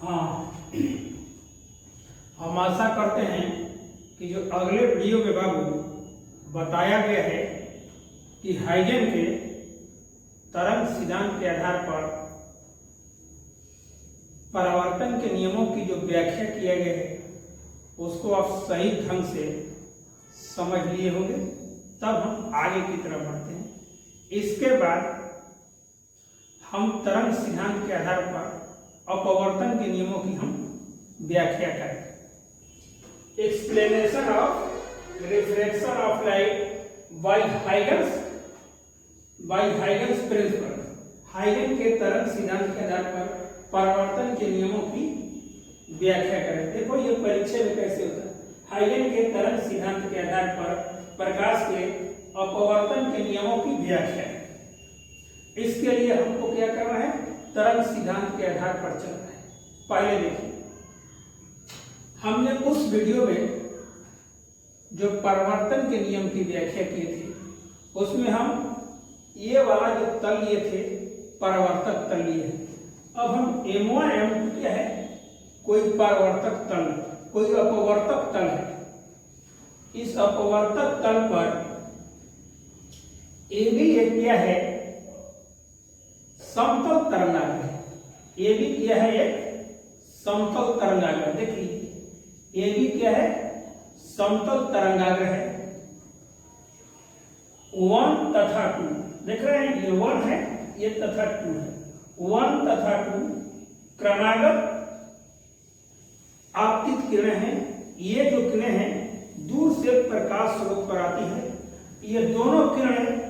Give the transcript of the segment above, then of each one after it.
हाँ, हम आशा करते हैं कि जो अगले वीडियो में बाबू बताया गया है कि हाइजेन के तरंग सिद्धांत के आधार पर परावर्तन के नियमों की जो व्याख्या किया गया है उसको आप सही ढंग से समझ लिए होंगे। तब हम आगे की तरफ बढ़ते हैं। इसके बाद हम तरंग सिद्धांत के आधार पर अपवर्तन के नियमों की हम व्याख्या करें। Explanation of refraction of light by Huygens principle. हाइगन के तरंग सिद्धांत के आधार पर परावर्तन के नियमों की व्याख्या करें। देखो ये परीक्षा में कैसे होता है। हाइगन के तरंग सिद्धांत के आधार पर प्रकाश के अपवर्तन के नियमों की व्याख्या। इसके लिए हमको क्या करना है, तरंग सिद्धांत के आधार पर चलना है। पहले देखिए, हमने उस वीडियो में जो परावर्तन के नियम की व्याख्या किए थे उसमें हम ये वाला जो तल लिए थे परावर्तक तल लिए हैं। अब हम M1 M2 क्या है, कोई परावर्तक तल, कोई अपवर्तक तल है। इस अपवर्तक तल पर AB एक क्या है, समतल तरंगाग्र है। AB क्या है, एक समतल तरंगाग्र। देखिए AB क्या है, समतल तरंगाग्र है। 1 तथा 2 देख रहे हैं, ये 1 है, ये तथा 2 है। 1 तथा 2 क्रमागत आपतित किरणें हैं। ये जो किरणें हैं दूर से प्रकाश स्रोत पर आती है। ये दोनों किरणें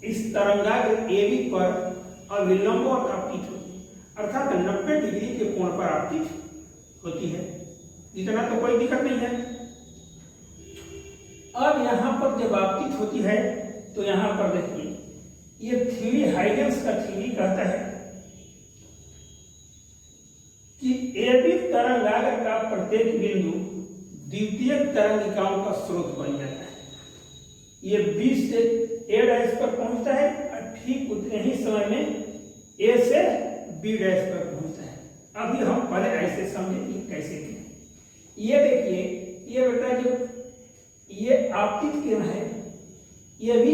इस तरंगाग्र AB पर अविलंबवत आपतित होती है, अर्थात 90 डिग्री के कोण पर आपतित होती है। इतना तो कोई दिक्कत नहीं है। अब यहां पर जब आपतित होती है तो यहां पर देखिए, ये थ्योरी हाइगन्स का थ्योरी कहता है कि AB तरंगाग्र का प्रत्येक बिंदु द्वितीय तरंगिकाओं का स्रोत बन जाता है। ये B से A' पर पहुंचता है और ठीक उतने ही समय में A से B' पर पहुंचता है। अभी हम पहले ऐसे समझेंगे कैसे किया। ये देखिए, ये बेटा जो ये आपतित किरण है, ये भी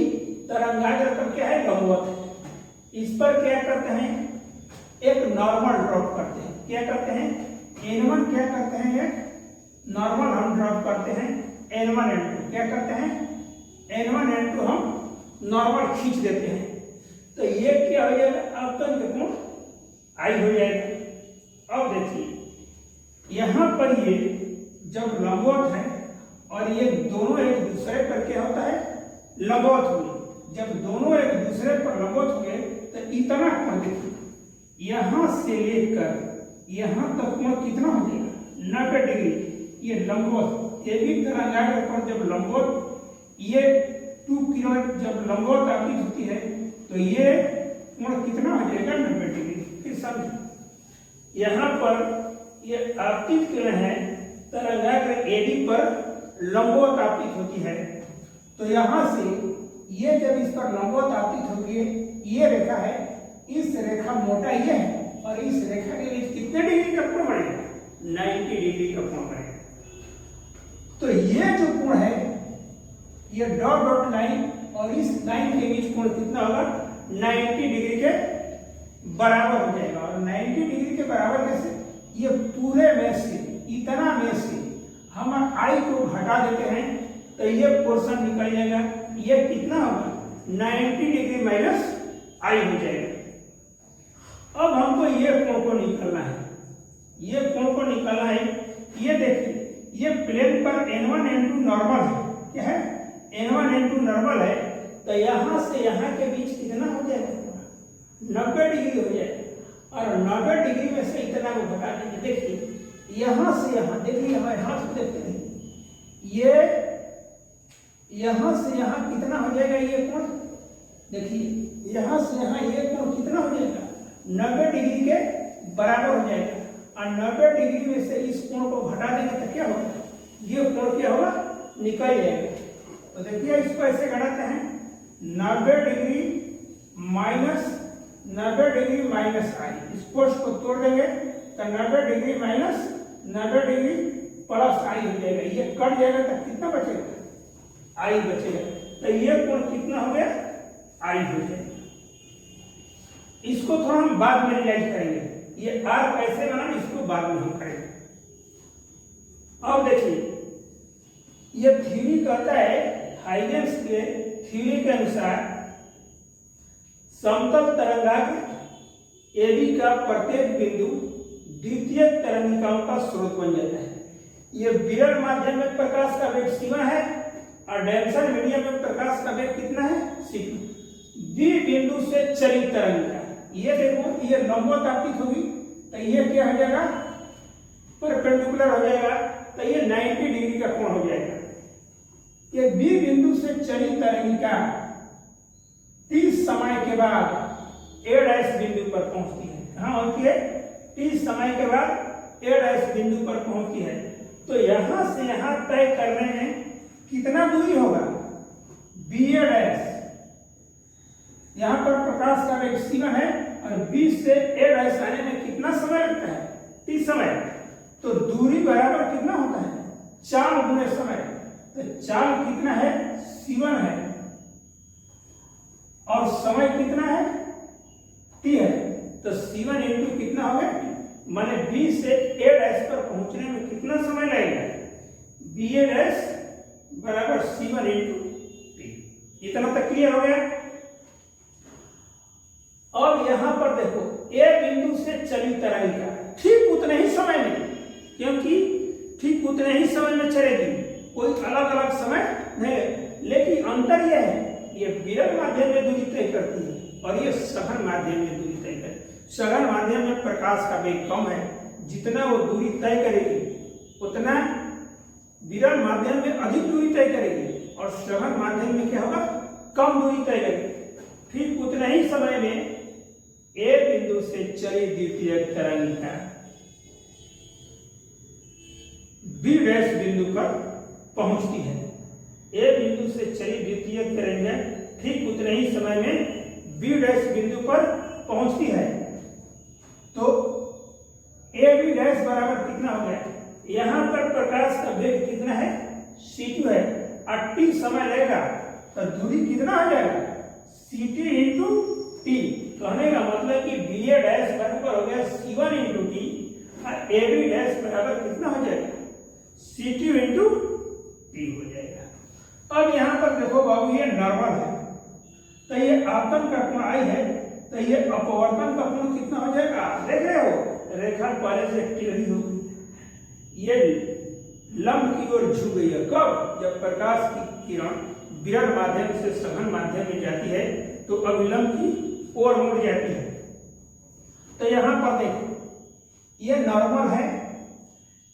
तरंगाग्र पर क्या है, लंबवत है। इस पर क्या करते हैं, एक नॉर्मल ड्रॉप करते हैं। क्या करते हैं, N1 क्या करते हैं, एक नॉर्मल हम ड्रॉप करते हैं। N1 N2 क्या करते हैं, N1 N2 हम नॉर्मल खींच देते हैं। तो ये क्या हो जाएगा, आपतन के कोण I हो जाएगा। अब देखिए यहां पर ये जब लंबवत है और ये दोनों एक दूसरे पर क्या होता है, लंबवत हुए। जब दोनों एक दूसरे पर लंबवत हुए तो इतना कोण देखिए, यहां से लेकर यहां तक कोण कितना हो जाएगा, 90 डिग्री। ये लंबवत AB तरंगाग्र पर जब लंबवत ये 2 किरण जब लंबवत आपतित होती है तो ये कोण कितना हो जाएगा, 90 डिग्री। फिर समझ, यहां पर ये आपतित किरण है, तरंगाग्र AB पर लंबवत आपतित होती है। तो यहां से ये जब इस पर लंबवत आपतित होगी, ये रेखा है, इस रेखा मोटा ये है और इस रेखा के बीच कितने डिग्री का कोण बढ़ेगा, 90 डिग्री का कोण बढ़ेगा। तो ये जो कोण है, ये डॉट डॉट लाइन और इस लाइन के बीच कोण कितना होगा, 90 डिग्री के बराबर हो जाएगा। और 90 डिग्री के बराबर कैसे, ये पूरे में से, इतना में से हम I को घटा देते हैं तो ये पोर्शन निकल जाएगा। ये कितना होगा, 90 डिग्री माइनस I हो जाएगा। अब हमको ये कोण को निकालना है, ये कोण को निकालना है। ये देखिए, ये प्लेन पर N1 N2 नॉर्मल है, क्या है, N1 N2 नॉर्मल है। तो यहां से यहां के बीच कितना हो जाएगा, 90 डिग्री हो जाएगा। और 90 डिग्री में से इतना को घटा देंगे। देखिए यहां से यहां, देखिए हमारे हाथ को देखते हैं, ये यहां से यहां कितना हो जाएगा, ये कोण देखिए, यहां से यहां ये कोण कितना हो जाएगा, 90 डिग्री के बराबर हो जाएगा। और 90 डिग्री में से इस कोण को घटा देंगे तो क्या होगा, ये कोण क्या होगा, निकल जाएगा। तो देखिए इसको ऐसे घटाते हैं, 90 डिग्री माइनस I। इस कोष को तोड़ देंगे तो 90 डिग्री माइनस 90 डिग्री प्लस आई हो जाएगा, ये कट जाएगा तो कितना बचेगा, आई बचेगा। तो ये कोण कितना हो गया, आई हो जाएगा। इसको थोड़ा हम बाद में रियलाइज करेंगे, ये आर कैसे बना इसको बाद में हम करेंगे। अब देखिए ये थ्योरी कहता है, हाइजेंस के थ्योरी के अनुसार समतल तरंगाग्र AB का प्रत्येक बिंदु द्वितीय तरंगिकाओं का स्रोत बन जाता है। ये विरल माध्यम में प्रकाश का वेग c1 है और डेंसर मीडियम में प्रकाश का वेग कितना है, c2। बी बिंदु से चली तरंगिका, ये देखो ये लंबवत आपतित होगी तो ये क्या हो जाएगा, परपेंडिकुलर हो जाएगा, तो ये 90 डिग्री का कोण हो जाएगा। ये बी बिंदु से चली तरंगिका 30 समय के बाद A' बिंदु पर पहुंचती है। कहां होती है, 30 समय के बाद A' बिंदु पर पहुंचती है। तो यहां से यहां तय करने में कितना दूरी होगा, BA', यहां पर प्रकाश का वेग c1 है और B से A' आने में कितना समय लगता है, 30 समय। तो दूरी बराबर कितना होता है, 4 गुणे समय। तो 4 कितना है, c1 है और समय कितना है, t है। तो c1 इंटू कितना हो गया, माने B से A' पर पहुंचने में कितना समय लगेगा, BA' बराबर c1 इंटू t। इतना तक क्लियर हो गया। अब यहां पर देखो A बिंदु से चली तरंगिका ठीक उतने ही समय में, क्योंकि ठीक उतने ही समय में चलेगी, कोई अलग अलग समय नहीं। लेकिन अंतर यह है, ये विरल माध्यम में दूरी तय करती है और ये सघन माध्यम में दूरी तय करती है। सघन माध्यम में प्रकाश का वेग कम है, जितना वो दूरी तय करेगी उतना विरल माध्यम में अधिक दूरी तय करेगी और सघन माध्यम में क्या होगा, कम दूरी तय करेगी। ठीक उतने ही समय में A बिंदु से चली द्वितीय तरंगिका B' बिंदु पर पहुंचती है। A बिंदु से चली द्वितीय तरंगिका ठीक उतने ही समय में B' बिंदु पर पहुंचती है। तो AB' बराबर कितना हो गया, यहां पर प्रकाश का वेग कितना है, c2 है और t समय लगेगा, तो दूरी कितना हो जाएगा, ct इंटू टी। कहने का मतलब कि BA' बराबर हो गया c1 इंटू टी और AB' बराबर कितना हो जाएगा, c2 इंटू टी हो जाएगा। अब यहां पर देखो बाबू ये नॉर्मल है, तो ये आपतन का कोण आई है, तो ये अपवर्तन का कोण कितना हो जाएगा, देख रहे हो रेखा पहले से टेढ़ी हो गई, ये लंब की ओर झुक गई है। कब, जब प्रकाश की किरण विरल माध्यम से सघन माध्यम में जाती है तो अभिलंब की ओर मुड़ जाती है। तो यहां पर देखो ये नॉर्मल है,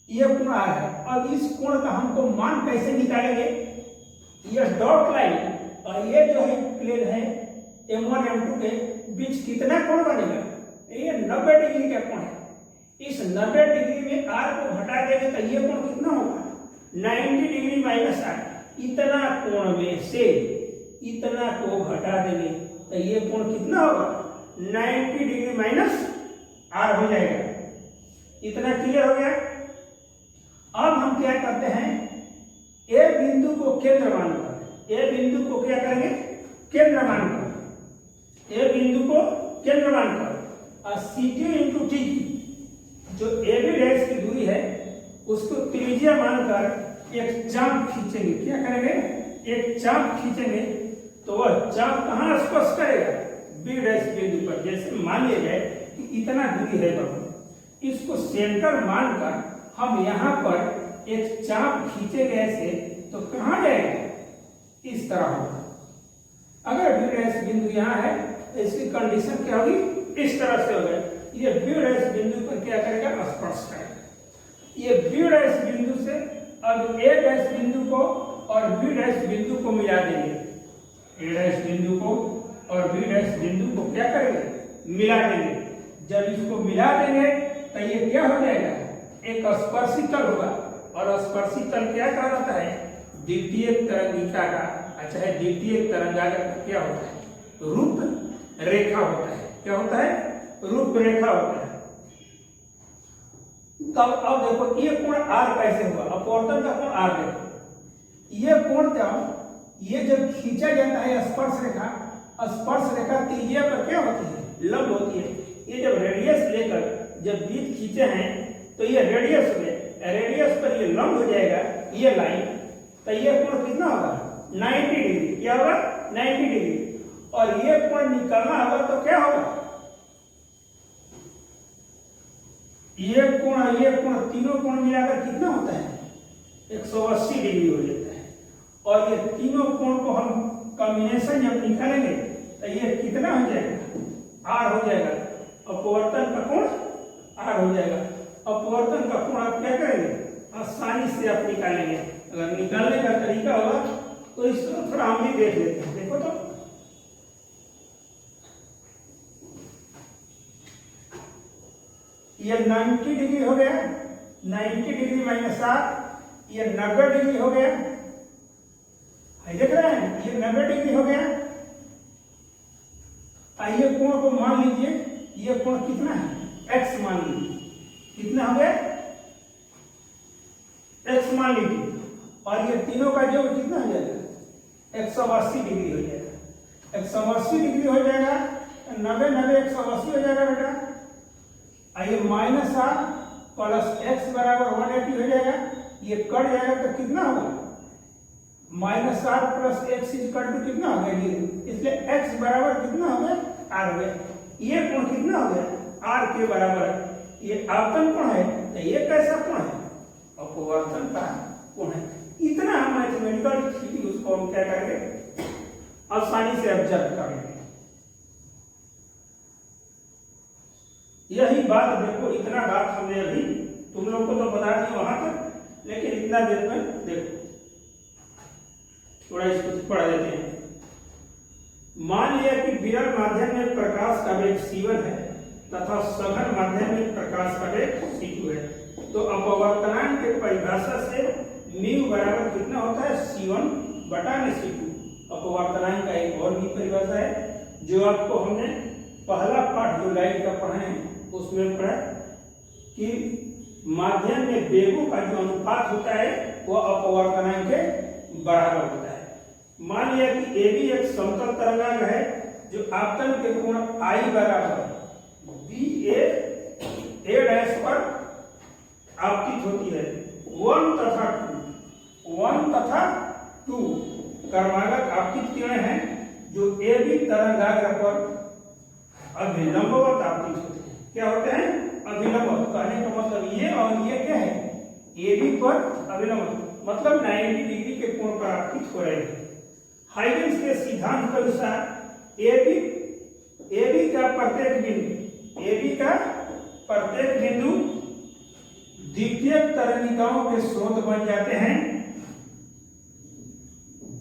ये कोण आ है। अब इस कोण का हमको मान कैसे निकालेंगे, ये डॉट लाइन और ये जो है प्लेन है M1 M2 के बीच कितना कोण बनेगा, ये 90 डिग्री का कोण है। इस 90 डिग्री में R को हटा देंगे तो ये कोण कितना होगा, 90 डिग्री माइनस R। इतना कोण में से इतना को हटा देंगे तो ये कोण कितना होगा, 90 डिग्री माइनस R हो जाएगा। इतना क्लियर हो गया। अब हम क्या करते हैं, A बिंदु को केंद्र मानकर, A बिंदु को क्या करेंगे, केंद्र मानकर, A बिंदु को केंद्र मानकर और c2 इंटू टी जो AB' की दूरी है उसको त्रिज्या मानकर एक चाप खींचेंगे। क्या करेंगे, एक चाप खींचेंगे तो वह चाप कहां स्पर्श करेगा, B' बिंदु पर। जैसे मान लिया जाए कि इतना दूरी है बाबू, इसको सेंटर मानकर हम यहाँ पर एक चाप खींचेंगे ऐसे, तो कहां जाएगा, इस तरह होगा। अगर B' बिंदु यहाँ है तो इसकी कंडीशन क्या होगी, इस तरह से होगा। ये B' बिंदु पर क्या करेगा, स्पर्श करेगा। ये B' बिंदु से अब A' बिंदु को और B' बिंदु को मिला देंगे, A' बिंदु को और B' बिंदु को क्या करेंगे, मिला देंगे। जब इसको मिला देंगे तो ये क्या हो जाएगा, एक स्पर्शी तल होगा। और स्पर्शी तल क्या कहा जाता है, द्वितीय तरंगिका का, अच्छा है द्वितीय तरंगाग्र का क्या होता है, रूप रेखा होता है। क्या होता है, रूप रेखा होता है। तब अब देखो ये कोण आर कैसे हुआ, अपवर्तन का कोण आर देखो, ये कोण क्या, ये जब खींचा जाता है स्पर्श रेखा त्रिज्या पर क्या होती है, लंब होती है। ये जब रेडियस लेकर जब बीच खींचे हैं तो ये रेडियस हो गया, रेडियस पर ये लंब हो जाएगा ये लाइन, तो ये कोण कितना होगा 90 डिग्री, क्या होगा 90 डिग्री। और ये कोण निकलना होगा तो क्या होगा, ये कोण तीनों कोण मिलाकर कितना होता है 180 डिग्री हो जाता है। और ये तीनों कोण को हम कॉम्बिनेशन जब निकालेंगे तो ये कितना हो जाएगा आर हो जाएगा, अपवर्तन का कोण आर हो जाएगा। अपवर्तन का कोण आप क्या करेंगे आसानी से आप निकालेंगे। अगर निकालने का तरीका होगा तो इसको थोड़ा हम भी देख लेते हैं। देखो तो ये 90 डिग्री हो गया, 90 डिग्री माइनस आर, ये 90 डिग्री हो गया, देख रहे हैं ये 90 डिग्री हो गया। आइए कोण को मान लीजिए, ये कोण कितना है x मान लीजिए, कितना हो गया x मान लीजिए। और ये तीनों का जो कितना हो जाएगा 180 डिग्री हो जाएगा, 180 डिग्री हो जाएगा, 90 90 180 हो जाएगा बेटा। आइए माइनस आर प्लस x बराबर 180 हो जाएगा, ये कट जाएगा तो कितना होगा minus r plus x equal to कितना हो गया 0, इसलिए x बराबर कितना हो गया r हो गया। ये कोण कितना हो गया r के बराबर है। ये आपतन कोण है तो ये कैसा कोण है अपवर्तन का कोण है। इतना हम मैथमेटिकल स्थिति उसको हम क्या करेंगे आसानी से ऑब्जर्व कर लेंगे। यही बात देखो, इतना बात हमने अभी तुम लोग को तो बता दी वहां तक, लेकिन इतना देर में देखो थोड़ा इसको पढ़ लेते हैं। मान लिया कि विरल माध्यम में प्रकाश का वेग c1 है तथा सघन माध्यम में प्रकाश का वेग c2 है, तो अपवर्तनांक के परिभाषा से μ बराबर कितना होता है c1 बटा में c2। अपवर्तनांक का एक और भी परिभाषा है जो आपको हमने पहला पाठ जो लाइन का पढ़े हैं उसमें पढ़ा कि माध्यम में वेगों का जो अनुपात होता है वह अपवर्तनांक के बराबर होता है। मान लिया कि AB एक समतल तरंगांक है जो आपतन के कोण I बराबर BA A' पर आपतित होती है। 1 तथा 2 कर्मागत आपतित किरणें हैं जो AB तरंगाग्र पर अभिलंबवत आपतित होते हैं। क्या होते हैं अभिलंबवत, कहने का मतलब ये और ये क्या है AB पर अभिलंबवत, मतलब 90 डिग्री के कोण पर आपतित हो रहे हैं। हाइगन्स के सिद्धांत के अनुसार AB का प्रत्येक बिंदु द्वितीयक तरंगिकाओं के स्रोत बन जाते हैं।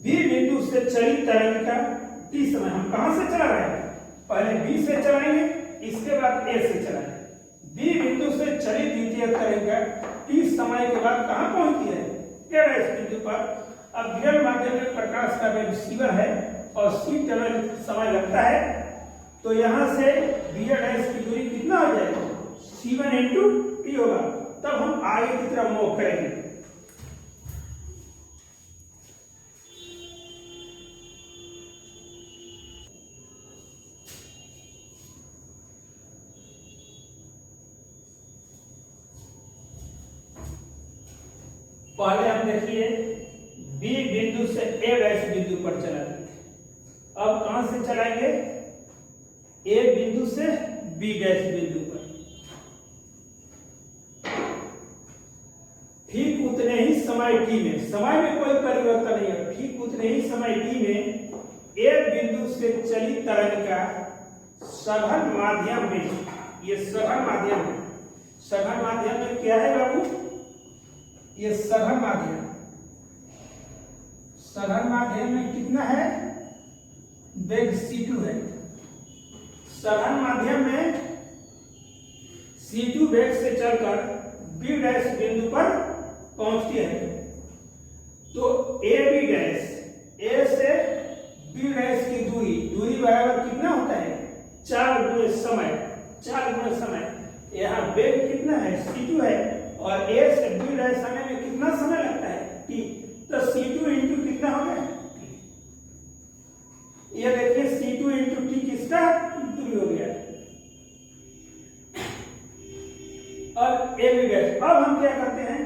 B बिंदु से चलित तरंगिका T समय हम कहां से चला रहे हैं, पहले B से चलाएंगे इसके बाद A से चलाएंगे। B बिंदु से चलित द्वितीयक तरंगिका T समय के बाद कहां पहुंचती है A' बिंदु पर। अब विरल माध्यम में प्रकाश का वेग c1 है और c समय लगता है, तो यहां से B' की दूरी कितना हो जाएगा c1 × t होगा। तब हम आगे की तरफ मूव करेंगे। पहले हम देखिए B बिंदु से A' बिंदु पर चलाते हैं। अब कहां से चलाएंगे A बिंदु से B' बिंदु पर। ठीक उतने ही समय t में, समय में कोई परिवर्तन नहीं है, ठीक उतने ही समय t में A बिंदु से चलित तरंगिका सघन माध्यम में, ये सघन माध्यम है, सघन माध्यम में क्या है बाबू, ये सघन माध्यम, सघन माध्यम में कितना है वेग c2 है। सघन माध्यम में c2 वेग से चलकर B' बिंदु पर पहुंचती है। तो AB' A से B' की दूरी बराबर कितना होता है 4 गुणे समय, 4 गुणे समय। यहाँ वेग कितना कितना है C2 है, और A से B डैश आने में कितना समय लगता है T, तो C2 इंटू कितना हो गया, ये देखिए C2 इंटू T किसका दूरी हो गया। अब A B डैश, अब हम क्या करते हैं,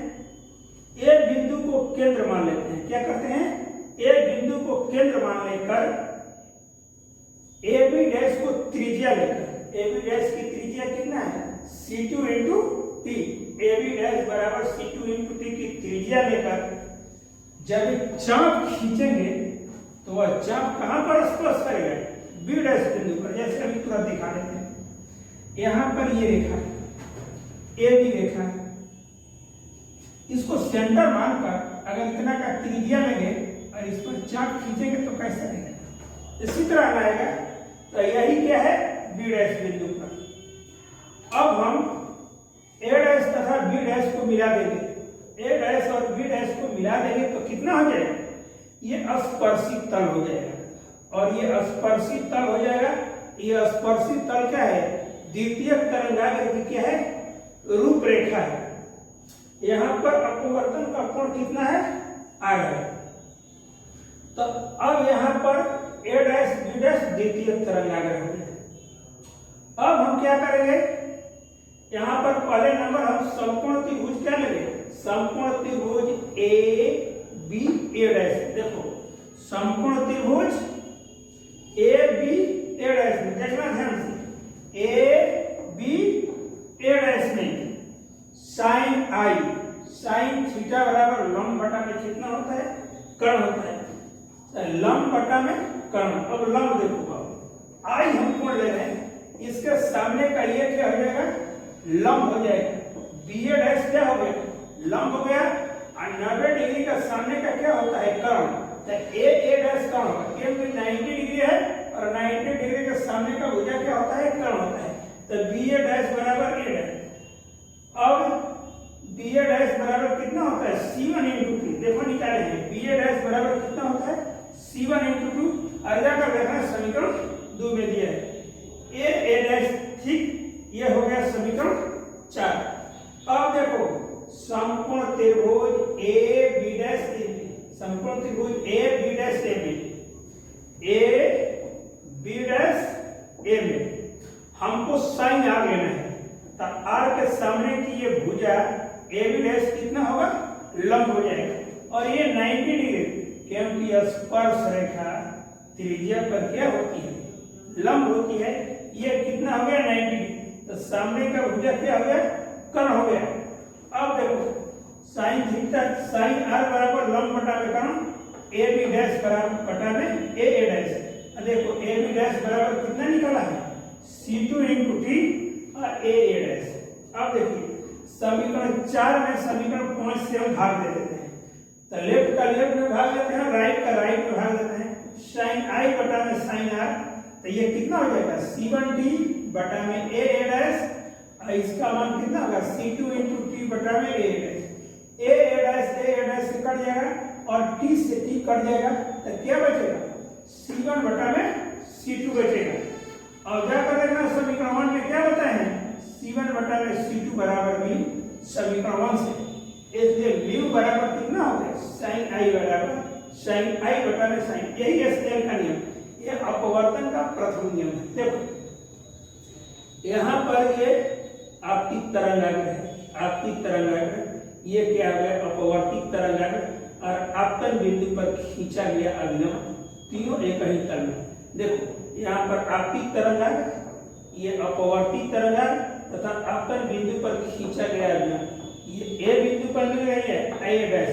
A बिंदु को केंद्र मान लेते हैं। क्या करते हैं, A बिंदु को केंद्र मान लेकर AB डैश को त्रिज्या लेकर, AB डैश की त्रिज्या कितना है C2 into T, AB dash बराबर C2 इंटू T की त्रिज्या लेकर जब चाप खींचेंगे तो वह चाप कहां पर स्पर्श करेगा, B डैश बिंदु पर। जैसे अभी तुरंत दिखा देते हैं, यहां पर ये रेखा है, AB रेखा है, इसको सेंटर मानकर अगर इतना का त्रिज्या लेंगे और इस पर चाप खींचेंगे तो कैसा रहेगा, इसी तरह आएगा। तो यही क्या है, B डैश बिंदु पर। अब हम A डैश तथा B डैश को मिला देंगे, A डैश और B डैश को मिला देंगे तो कितना हो जाएगा, ये स्पर्शिक तल हो जाएगा। और ये स्पर्शिक तल हो जाएगा, ये स्पर्शिक तल क्या है, द्वितीयक तरंगाग्र की क्या है, रूपरेखा है। यहां पर अपवर्तन का कोण कितना है, R है। तो अब यहां पर A डैश B डैश द्वितीयक तरंगाग्र हो गया। अब हम क्या करेंगे, यहां पर पहले नंबर हम समकोण त्रिभुज क्या लेंगे, समकोण त्रिभुज A B A डैश। देखो समकोण त्रिभुज A B A डैश में देखना ध्यान से, A B A डैश में साइन आई, साइन थीटा बराबर लंब बटा में कितना होता है, कर्ण होता है, लंब बटा में कर्ण। अब लंब देखो, आई हम कोण ले रहे हैं, इसके सामने का ये क्या हो जाएगा, लंब हो जाएगा। बी ए डैश क्या हो गया, लंब हो गया, और 90 डिग्री का सामने का क्या होता है, कर्ण। तो ए डैश कर्ण होगा, क्योंकि 90 डिग्री है और 90 डिग्री के सामने का भुजा क्या होता है, कर्ण होता है। तो बी ए डैश बराबर ए डैश। अब बी ए डैश बराबर कितना होता है, C1 इंटू 2। देखो निकाले हैं, बी ए डैश बराबर कितना होता है, C1 इंटू 2। और जाकर देखना समीकरण 2 में दिया है, ए डैश, ठीक, ये हो गया समीकरण 4। अब देखो समकोण त्रिभुज A B dash A B, समकोण त्रिभुज A B dash A B, A B dash A में हमको साइन आर लेना है। तो आर के सामने की ये भुजा ए बी डैश कितना होगा, लंब हो जाएगा। और ये 90 डिग्री, क्योंकि स्पर्श रेखा त्रिज्या पर क्या होती है, लंब होती है। ये कितना हो गया, 90 डिग्री। तो सामने का भुजा क्या हो गया, कर्ण हो गया। अब देखो साइन थीटा, साइन आर बराबर लंब बटा में कर्ण, ए बी डैश बराबर बटा में ए डैश। देखो ए बी डैश बराबर कितना निकला है, C2 इंटू T और ए डैश। अब देखिए समीकरण 4 में समीकरण 5 से हम भाग दे देते हैं। तो लेफ्ट का लेफ्ट में भाग देते हैं, राइट का राइट में भाग देते हैं। साइन आई बटा में साइन आर, तो ये कितना हो जाएगा, C1T बटा में ए डैश। इसका मान कितना होगा, C2 इंटू T बटा में ए डैश। ए डैश से कट जाएगा और T से T कट जाएगा, तो क्या बचेगा, C1 बटा में C2 बचेगा। और जाकर देखना समीकरण 1 में क्या बताए हैं, C1 बटा में C2 बराबर भी समीकरण 1 से। इसलिए म्यू बराबर कितना हो गया, साइन आई बराबर साइन आई बटा में साइन। यही एसएल का नियम, ये अपवर्तन का प्रथम नियम है। देखो यहाँ पर ये आपतित तरंगाग्र है, आपतित तरंगाग्र, ये क्या हो गया, अपवर्तित तरंगाग्र। और आपतन बिंदु पर खींचा गया अभिलंब, तीनों एक ही तल में। देखो यहाँ पर आपतित तरंगाग्र, ये अपवर्तित तरंगाग्र तथा आपतन बिंदु पर खींचा गया अभिलंब, ये ए बिंदु पर मिल रही है ए डैश,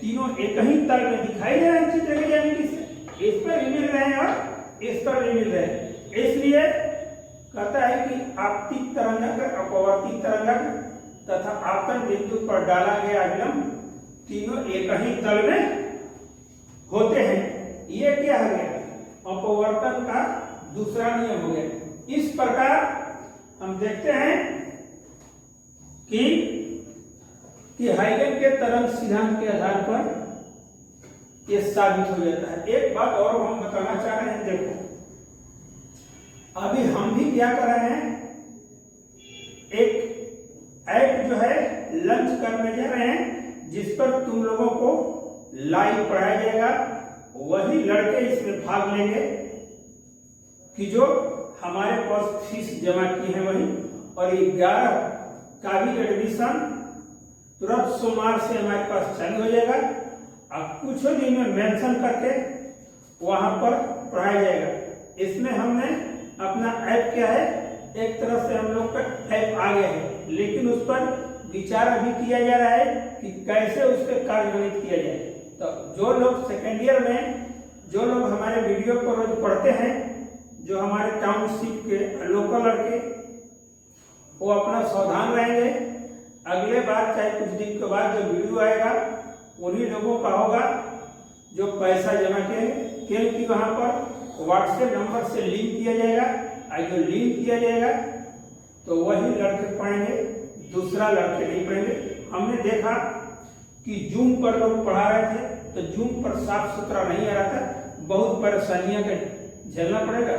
तीनों एक ही तल में दिखाई दे रहे हैं जगह ज्यामिति से। इस पर भी मिल रहे हैं और इस पर भी मिल रहे हैं। इसलिए कहता है कि आपतित तरंगाग्र, अपवर्तित तरंगाग्र तथा आपतन बिंदु पर डाला गया अभिलंब तीनों एक ही तल में होते हैं। ये क्या हो गया, अपवर्तन का दूसरा नियम हो गया। इस प्रकार हम देखते हैं कि हाइगन के तरंग सिद्धांत के आधार पर यह साबित हो जाता है। एक बात और हम बताना चाह रहे हैं, देखो अभी हम भी क्या कर रहे हैं, एक ऐप जो है लंच करने जा रहे हैं, जिस पर तुम लोगों को लाइव पढ़ाया जाएगा। वही लड़के इसमें भाग लेंगे कि जो हमारे पास फीस जमा की है वही। और 11 का भी एडमिशन तुरंत सोमवार से हमारे पास चालू हो जाएगा। अब कुछ दिन में मेंशन करके वहां पर पढ़ाया जाएगा। इसमें हमने अपना ऐप क्या है, एक तरह से हम लोग का ऐप आ गया है, लेकिन उस पर विचार अभी किया जा रहा है कि कैसे उस पर कार्यान्वित किया जाए। तो जो लोग सेकेंड ईयर में, जो लोग हमारे वीडियो को रोज पढ़ते हैं, जो हमारे टाउनशिप के लोकल लड़के, वो अपना सावधान रहेंगे। अगले बार चाहे कुछ दिन के बाद जो वीडियो आएगा उन्हीं लोगों का होगा जो पैसा जमा किए, क्योंकि वहां पर व्हाट्सएप नंबर से लिंक किया जाएगा। और जो लिंक किया जाएगा तो वही लड़के पढ़ेंगे, दूसरा लड़के नहीं पढ़ेंगे। हमने देखा कि जूम पर लोग पढ़ा रहे थे तो जूम पर साफ सुथरा नहीं आ रहा था, बहुत परेशानियां का झेलना पड़ेगा।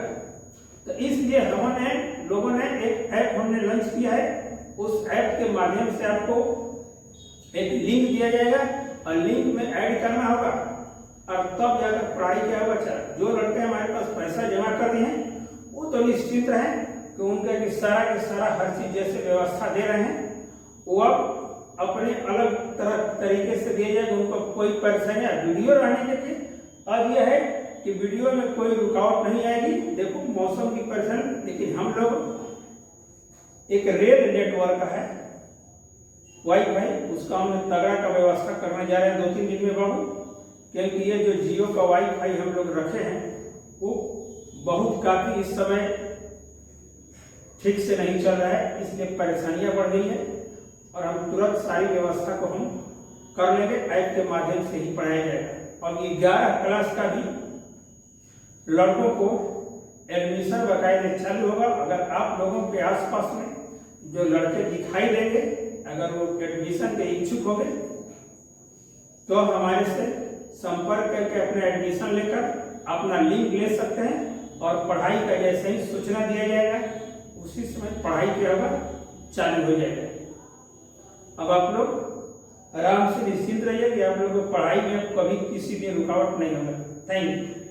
तो इसलिए हमने लोगों ने एक ऐप हमने लॉन्च किया है। उस ऐप के माध्यम से आपको एक लिंक दिया जाएगा और लिंक में ऐड करना होगा और तब जाकर पढ़ाई क्या होगा। जो लड़के हमारे पास पैसा जमा कर दिए हैं वो तो निश्चित रहे कि उनका कि सारा के सारा हर चीज जैसे व्यवस्था दे रहे हैं वो अब अपने अलग तरह तरीके से दिया जाएगा। उनको कोई परेशानी वीडियो रहने के लिए अब यह है कि वीडियो में कोई रुकावट नहीं आएगी। देखो मौसम की परेशानी, लेकिन हम लोग एक रेल नेटवर्क है वाईफाई, उसका हमने तगड़ा का व्यवस्था करने जा रहे हैं 2-3 दिन में बाबू, क्योंकि ये जो जियो का वाईफाई हम लोग रखे हैं वो बहुत काफी इस समय ठीक से नहीं चल रहा है, इसलिए परेशानियां बढ़ गई है। और हम तुरंत सारी व्यवस्था को हम कर लेंगे, ऐप के माध्यम से ही पढ़ाया जाएगा। और 11 क्लास का भी लड़कों को एडमिशन बाकायदे चालू होगा। अगर आप लोगों के आसपास में जो लड़के दिखाई देंगे, अगर वो एडमिशन के इच्छुक होंगे तो हमारे से संपर्क करके अपना एडमिशन लेकर अपना लिंक ले सकते हैं। और पढ़ाई का जैसे ही सूचना दिया जाएगा उसी समय पढ़ाई क्या चालू हो जाएगा। अब आप लोग आराम से निश्चिंत रहिए कि आप लोगों को पढ़ाई में कभी किसी भी रुकावट नहीं होगा। Thank you.